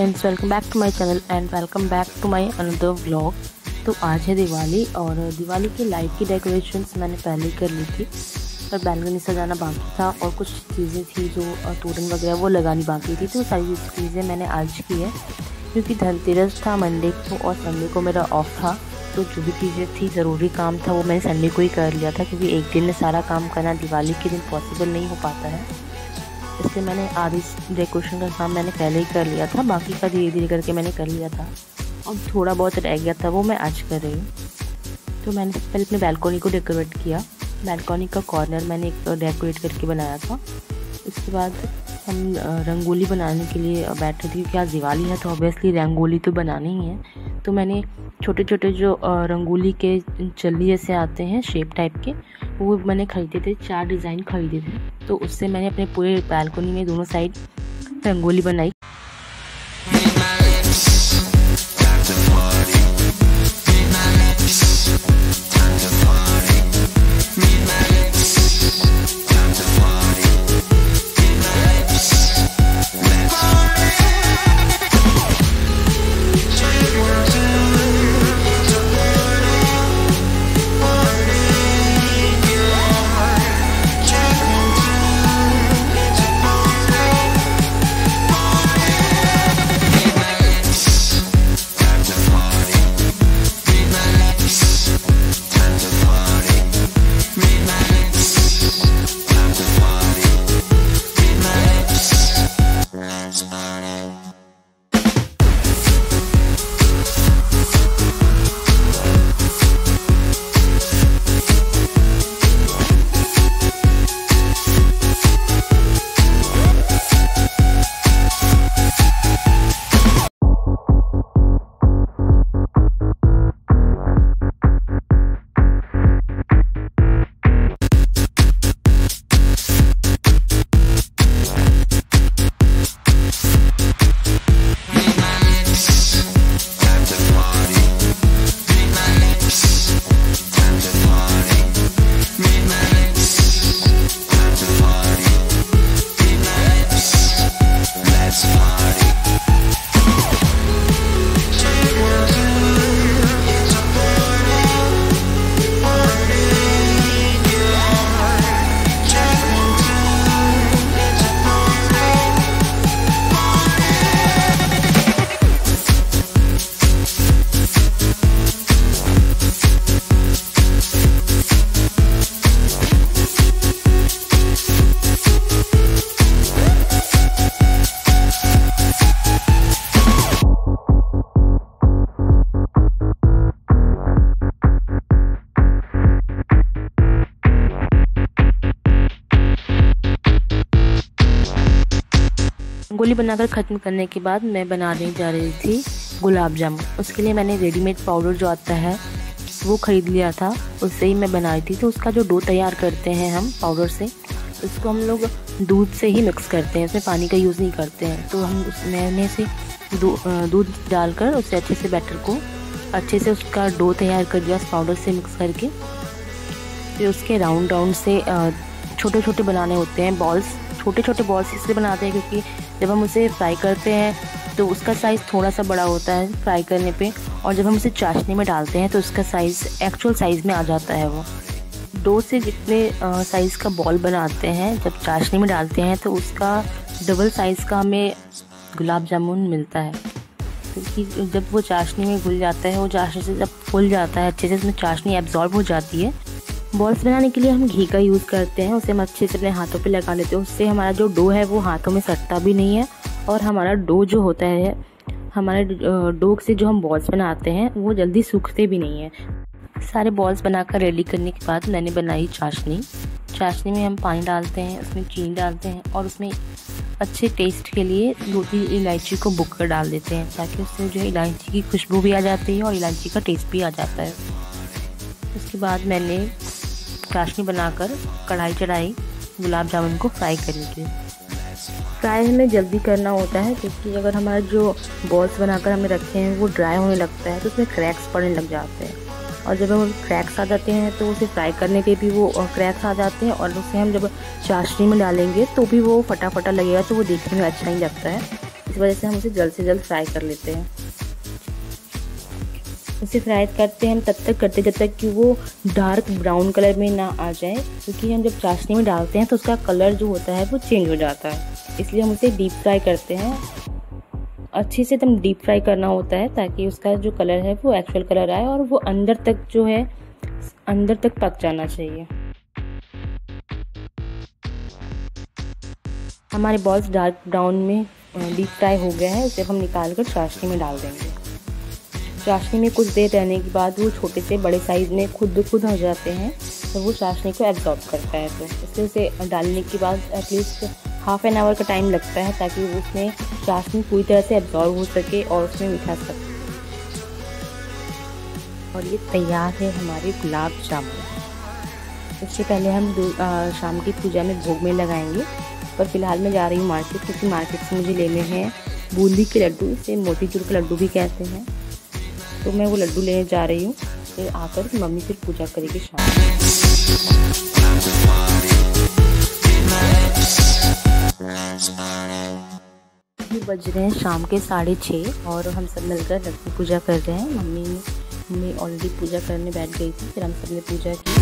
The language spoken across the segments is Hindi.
Friends, welcome back to my channel and welcome back to my another vlog. तो आज है दिवाली और दिवाली की लाइट की डेकोरेशंस मैंने पहले ही कर ली थी, पर बैलकनी सजाना बाकी था और कुछ चीज़ें थी जो तोरण वगैरह वो लगानी बाकी थी। तो सारी चीज़ें मैंने आज की है क्योंकि धनतेरस था मंडे को और संडे को मेरा ऑफ था। तो जो भी चीज़ें थी ज़रूरी काम था वो मैंने संडे को ही कर लिया था, क्योंकि एक दिन में सारा काम करना दिवाली के दिन पॉसिबल नहीं हो पाता है। इसलिए मैंने आधी डेकोरेशन का काम मैंने पहले ही कर लिया था, बाकी का धीरे धीरे करके मैंने कर लिया था और थोड़ा बहुत रह गया था वो मैं आज कर रही हूँ। तो मैंने पहले अपने बैल्कनी को डेकोरेट किया। बैल्कनी का कॉर्नर मैंने एक डेकोरेट करके बनाया था। इसके बाद हम रंगोली बनाने के लिए बैठे थे क्योंकि आज दिवाली है तो ऑब्वियसली रंगोली तो बनानी ही है। तो मैंने छोटे छोटे जो रंगोली के चल्ली जैसे आते हैं शेप टाइप के, वो मैंने ख़रीदे थे, 4 डिज़ाइन ख़रीदे थे। तो उससे मैंने अपने पूरे बैल्कनी में दोनों साइड रंगोली बनाई। रंगोली बनाकर ख़त्म करने के बाद मैं बनाने जा रही थी गुलाब जामुन। उसके लिए मैंने रेडीमेड पाउडर जो आता है वो ख़रीद लिया था, उससे ही मैं बनाई थी। तो उसका जो डो तैयार करते हैं हम पाउडर से, उसको हम लोग दूध से ही मिक्स करते हैं, इसमें पानी का यूज़ नहीं करते हैं। तो हम उसमें से दूध डालकर उससे अच्छे से बैटर को अच्छे से उसका डो तैयार कर दिया पाउडर से मिक्स करके। फिर उसके राउंड राउंड से छोटे छोटे बनाने होते हैं बॉल्स। छोटे छोटे बॉल्स इसलिए बनाते हैं क्योंकि जब हम उसे फ्राई करते हैं तो उसका साइज़ थोड़ा सा बड़ा होता है फ्राई करने पे, और जब हम उसे चाशनी में डालते हैं तो उसका साइज़ एक्चुअल साइज़ में आ जाता है। वो डो से जितने साइज़ का बॉल बनाते हैं जब चाशनी में डालते हैं तो उसका डबल साइज़ का हमें गुलाब जामुन मिलता है, क्योंकि जब वो चाशनी में घुल जाता है, वो चाशनी से जब फूल जाता है अच्छे से, उसमें चाशनी एब्जॉर्ब हो जाती है। बॉल्स बनाने के लिए हम घी का यूज़ करते हैं, उसे हम अच्छे से अपने हाथों पे लगा लेते हैं। उससे हमारा जो डो है वो हाथों में सटता भी नहीं है और हमारा डो जो होता है, हमारे डो से जो हम बॉल्स बनाते हैं वो जल्दी सूखते भी नहीं है। सारे बॉल्स बनाकर रेडी करने के बाद मैंने बनाई चाशनी। चाशनी में हम पानी डालते हैं, उसमें चीनी डालते हैं और उसमें अच्छे टेस्ट के लिए 2-3 इलायची को बुक कर डाल देते हैं, ताकि उससे जो इलायची की खुशबू भी आ जाती है और इलायची का टेस्ट भी आ जाता है। उसके बाद मैंने चाशनी बनाकर कढ़ाई चढ़ाई गुलाब जामुन को फ्राई करने के लिए। फ्राई हमें जल्दी करना होता है क्योंकि अगर हमारे जो बॉल्स बनाकर हमने रखे हैं वो ड्राई होने लगता है तो उसमें क्रैक्स पड़ने लग जाते हैं, और जब हम क्रैक्स आ जाते हैं तो उसे फ्राई करने पे भी वो क्रैक्स आ जाते हैं, और उसे हम जब चाशनी में डालेंगे तो भी वो फटाफटा लगेगा, तो वो देखने में अच्छा नहीं लगता है। इस वजह से हम उसे जल्द से जल्द फ्राई कर लेते हैं। उसे फ्राई करते हैं हम तब तक करते जब तक कि वो डार्क ब्राउन कलर में ना आ जाए, क्योंकि हम जब चाशनी में डालते हैं तो उसका कलर जो होता है वो चेंज हो जाता है, इसलिए हम उसे डीप फ्राई करते हैं। अच्छे से एकदम डीप फ्राई करना होता है ताकि उसका जो कलर है वो एक्चुअल कलर आए और वो अंदर तक जो है अंदर तक पक जाना चाहिए। हमारे बॉल्स डार्क ब्राउन में डीप फ्राई हो गया है, उसे हम निकाल कर चाशनी में डाल देंगे। चाशनी में कुछ देर रहने के बाद वो छोटे से बड़े साइज़ में खुद हो जाते हैं, तो वो चाशनी को एब्जॉर्ब करता है। तो इसलिए उसे डालने के बाद एटलीस्ट हाफ एन आवर का टाइम लगता है ताकि वो उसमें चाशनी पूरी तरह से एब्जॉर्ब हो सके और उसमें मिठास सके। और ये तैयार है हमारे गुलाब जामुन। इससे पहले हम शाम की पूजा में भोग में लगाएंगे, पर फिलहाल मैं जा रही हूँ मार्केट, क्योंकि मार्केट से मुझे लेने हैं बूंदी के लड्डू, इसे मोतीचूर के लड्डू भी कहते हैं। तो मैं वो लड्डू लेने जा रही हूँ, फिर आकर मम्मी फिर पूजा करेगी शाम को। बज रहे हैं शाम के 6:30 और हम सब मिलकर लक्ष्मी पूजा कर रहे हैं। मम्मी ऑलरेडी पूजा करने बैठ गई थी, फिर हम सब ने पूजा की।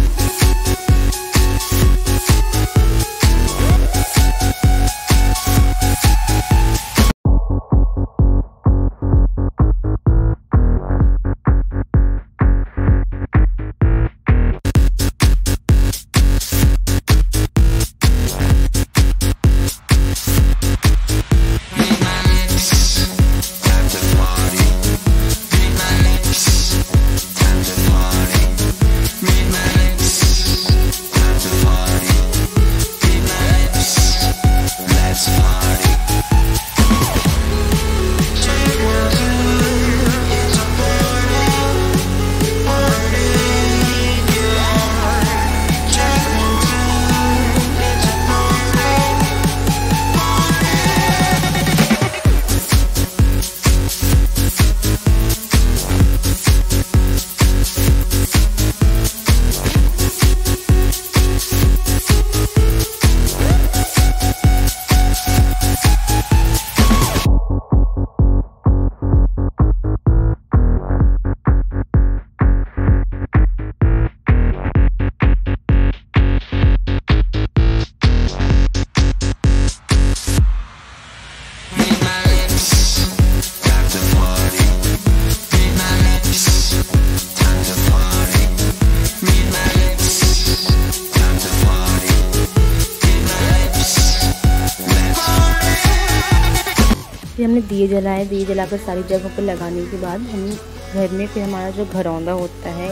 फिर हमने दिए जलाए, दिए जलाकर सारी जगहों पर लगाने के बाद हम घर में फिर हमारा जो घरौंदा होता है,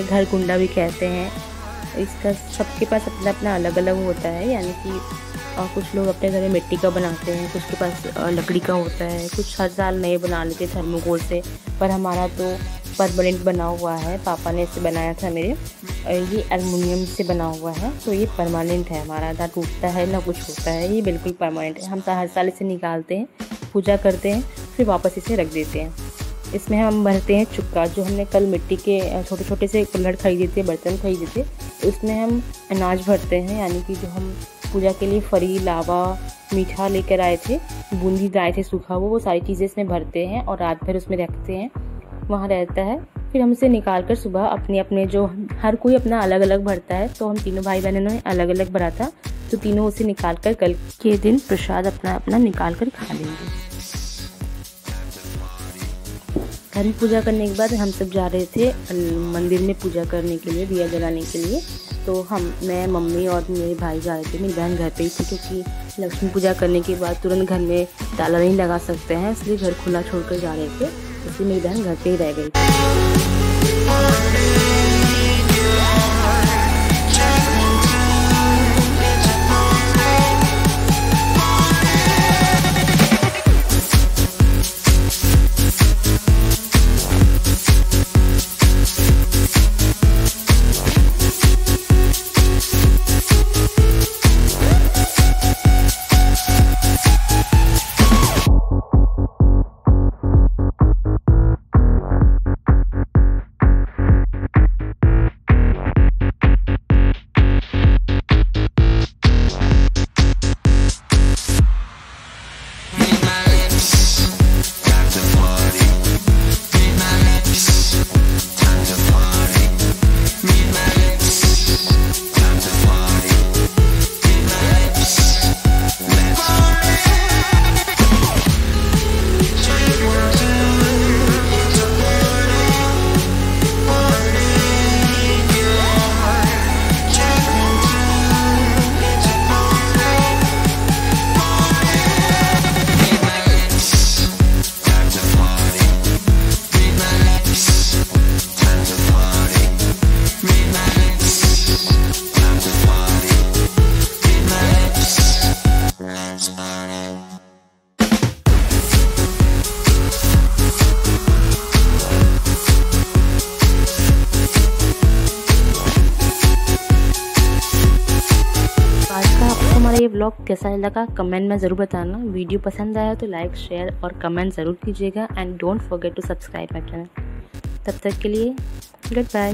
घर कुंडा भी कहते हैं, इसका सबके पास अपना अपना अलग अलग होता है। यानी कि कुछ लोग अपने घर में मिट्टी का बनाते हैं, कुछ के पास लकड़ी का होता है, कुछ हर साल नए बना लेते हैं थर्मोकोल से, पर हमारा तो परमानेंट बना हुआ है। पापा ने इसे बनाया था मेरे, ये एल्युमिनियम से बना हुआ है, तो ये परमानेंट है हमारा, ना टूटता है ना कुछ होता है, ये बिल्कुल परमानेंट है। हम तो हर साल इसे निकालते हैं, पूजा करते हैं, फिर वापस इसे रख देते हैं। इसमें हम भरते हैं चुक्का, जो हमने कल मिट्टी के छोटे छोटे से कुल्हड़ खरीदे थे, बर्तन खरीदे थे, उसमें हम अनाज भरते हैं। यानी कि जो हम पूजा के लिए फरी, लावा, मीठा लेकर आए थे, बूंदी लाए थे सूखा, वो सारी चीज़ें इसमें भरते हैं और रात भर उसमें रखते हैं, वहाँ रहता है। फिर हम इसे निकाल कर सुबह अपने अपने जो हर कोई अपना अलग अलग भरता है, तो हम तीनों भाई बहनों ने अलग अलग भरा था, तो तीनों उसे निकाल कर कल के दिन प्रसाद अपना अपना निकाल कर खा लेंगे। घर में पूजा करने के बाद हम सब जा रहे थे मंदिर में पूजा करने के लिए, दिया जलाने के लिए। तो मैं, मम्मी और मेरे भाई जा रहे थे, मेरी बहन घर पे ही थी, क्योंकि लक्ष्मी पूजा करने के बाद तुरंत घर में ताला नहीं लगा सकते हैं, इसलिए घर खुला छोड़कर जा रहे थे, इसलिए मेरी बहन घर पे ही रह गई थी। व्लॉग कैसा लगा कमेंट में ज़रूर बताना। वीडियो पसंद आया तो लाइक, शेयर और कमेंट ज़रूर कीजिएगा and don't forget to subscribe my channel. तब तक के लिए गुड बाय।